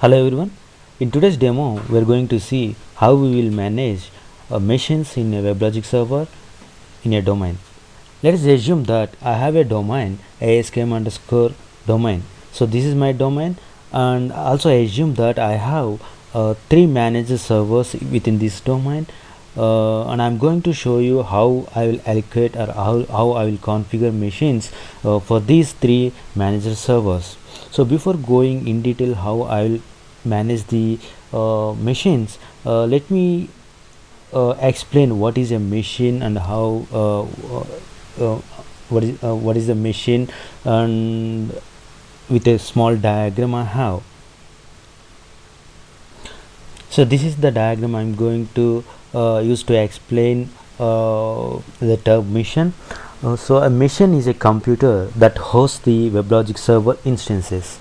Hello everyone. In today's demo, we are going to see how we will manage machines in a Weblogic server in a domain. Let us assume that I have a domain ASKM underscore domain. So this is my domain, and also assume that I have three managed servers within this domain, and I'm going to show you how I will allocate or how I will configure machines for these three managed servers. So before going in detail how I will manage the machines, let me explain what is a machine and how what is a machine, and with a small diagram I have. So this is the diagram I'm going to use to explain the term machine. So a machine is a computer that hosts the WebLogic server instances.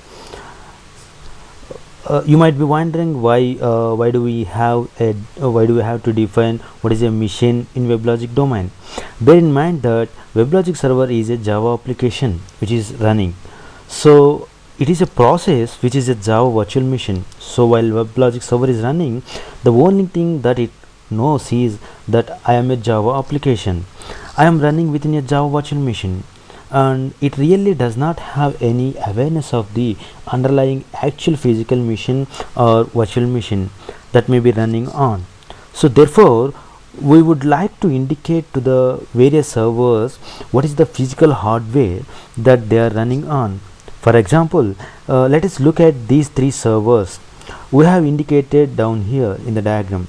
You might be wondering why do we have to define what is a machine in WebLogic domain. Bear in mind that WebLogic server is a Java application which is running. So it is a process which is a Java virtual machine. So while WebLogic server is running, the only thing that it knows is that I am a Java application. I am running within a Java virtual machine, and it really does not have any awareness of the underlying actual physical machine or virtual machine that may be running on. So therefore, we would like to indicate to the various servers what is the physical hardware that they are running on. For example, let us look at these three servers we have indicated down here in the diagram.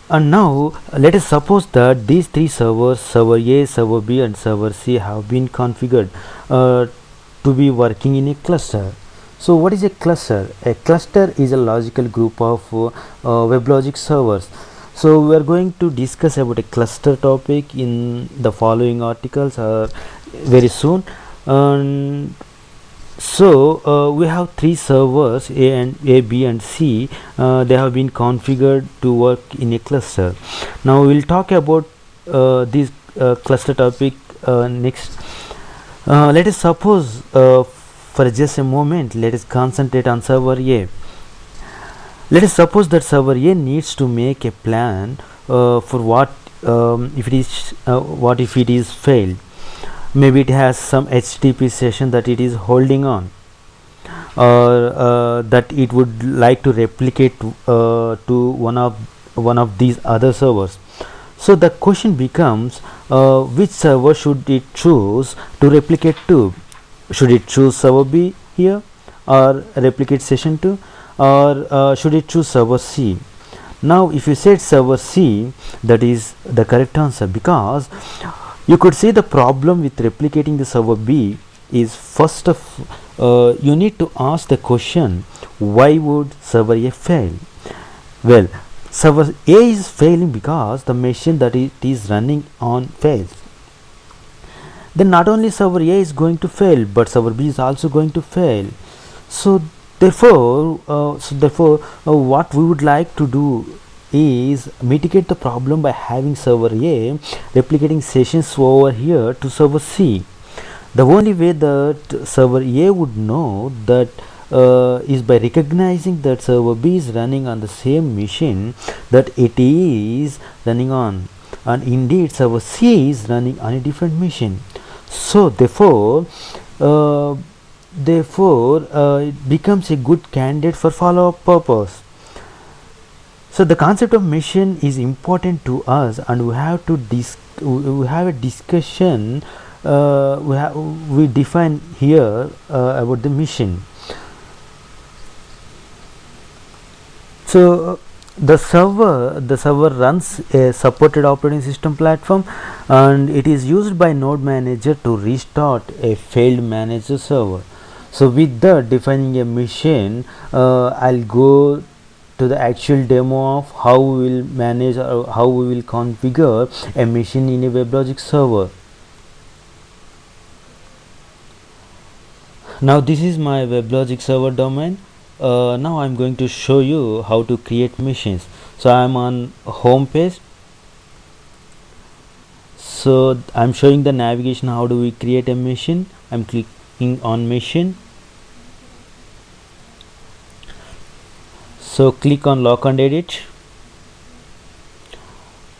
And now let us suppose that these three servers, server A, server B and server C, have been configured to be working in a cluster. So what is a cluster? A cluster is a logical group of WebLogic servers. So we are going to discuss about a cluster topic in the following articles very soon. And so we have three servers A, B and C. They have been configured to work in a cluster. Now we will talk about this cluster topic next. Let us suppose for just a moment, let us concentrate on server A. Let us suppose that server A needs to make a plan for what if it is failed. Maybe it has some HTTP session that it is holding on, or that it would like to replicate to one of these other servers. So the question becomes, which server should it choose to replicate to? Should it choose server B here, or replicate session 2, or should it choose server C? Now if you said server C, that is the correct answer, because you could see the problem with replicating the server B is, first of you need to ask the question, why would server A fail? Well, server A is failing because the machine that it is running on fails. Then not only server A is going to fail, but server B is also going to fail. So therefore what we would like to do is mitigate the problem by having server A replicating sessions over here to server C. The only way that server A would know that is by recognizing that server B is running on the same machine that it is running on, and indeed server C is running on a different machine. So therefore it becomes a good candidate for follow-up purpose. So the concept of machine is important to us, and we have to we have a discussion. We define here about the machine. So the server runs a supported operating system platform, and it is used by node manager to restart a failed managed server. So with that defining a machine, I'll go to the actual demo of how we will manage or how we will configure a machine in a WebLogic server. Now this is my WebLogic server domain. Now I'm going to show you how to create machines. So I'm on home page. So I'm showing the navigation, how do we create a machine. I'm clicking on machine. So click on lock and edit.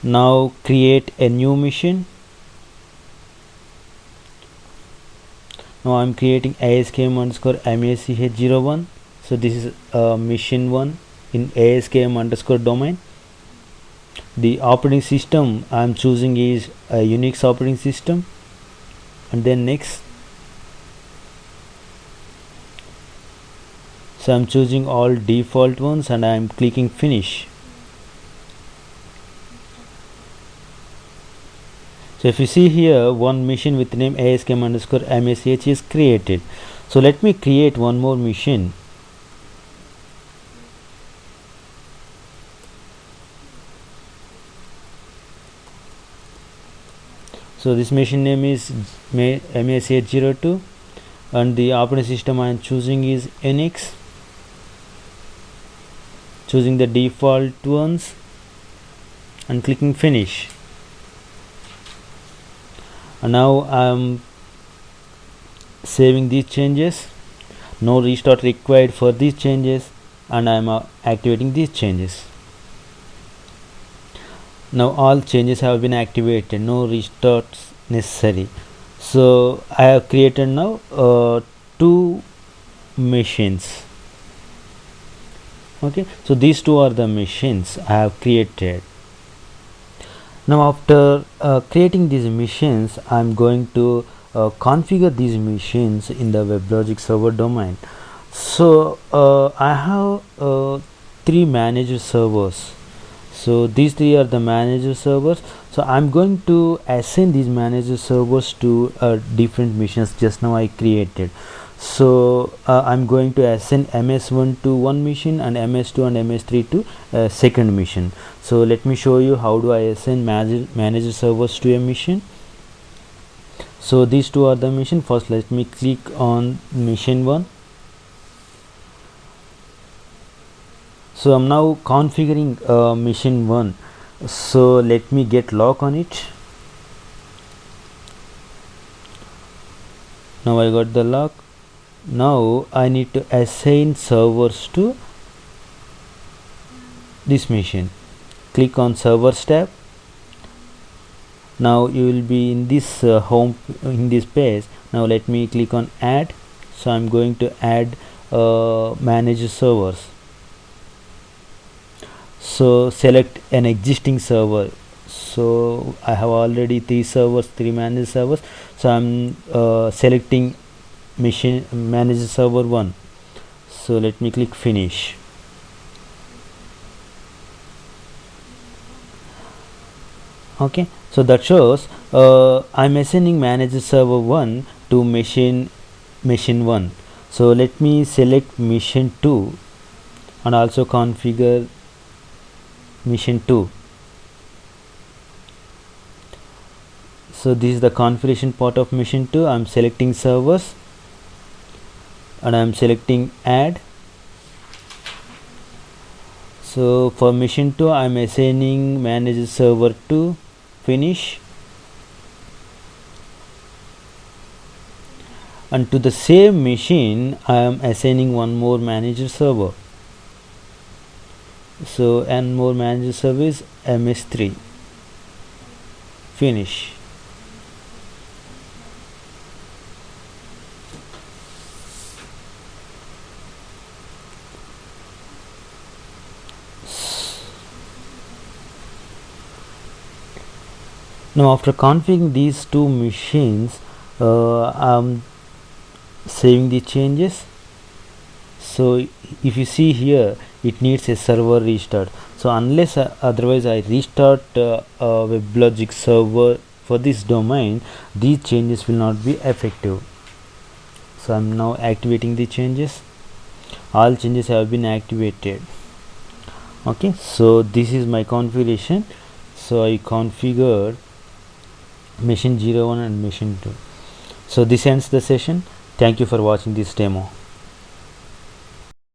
Now create a new machine. Now I'm creating ASKM_MACH01. So this is machine 1 in ASKM_domain. The operating system I'm choosing is a Unix operating system, and then next. So I'm choosing all default ones and I'm clicking finish. So if you see here, one machine with name ASKM_MACH is created. So let me create one more machine. So this machine name is MACH02 and the operating system I am choosing is Unix. Choosing the default ones and clicking finish. And now I am saving these changes. No restart required for these changes, and I am activating these changes. Now all changes have been activated, no restarts necessary. So I have created now two machines. Okay, so these two are the machines I have created. Now after creating these machines, I am going to configure these machines in the Weblogic server domain. So I have 3 managed servers. So these 3 are the managed servers. So I'm going to assign these managed servers to different machines just now I created. So I'm going to assign MS1 to one machine and MS2 and MS3 to second machine. So let me show you how do I assign managed servers to a machine. So these two are the machine. First let me click on machine 1. So I'm now configuring machine 1. So let me get lock on it. Now I got the lock. Now I need to assign servers to this machine. Click on servers tab. Now you will be in this home in this page. Now let me click on add. So I'm going to add manage servers. So select an existing server. So I have already 3 servers, 3 managed servers. So I'm selecting machine managed server 1. So let me click finish. Okay, so that shows I'm assigning managed server 1 to machine 1. So let me select machine 2 and also configure machine 2. So this is the configuration part of machine 2. I'm selecting servers and I'm selecting add. So for machine 2 I'm assigning managed server 2, finish. And to the same machine I am assigning one more managed server. So and more managed server is MS3, finish. Now after configuring these two machines, I'm saving the changes. So if you see here, it needs a server restart. So unless otherwise I restart Weblogic server for this domain, these changes will not be effective. So I'm now activating the changes. All changes have been activated. Okay, so this is my configuration. So I configured machine 01 and machine 2. So this ends the session. Thank you for watching this demo.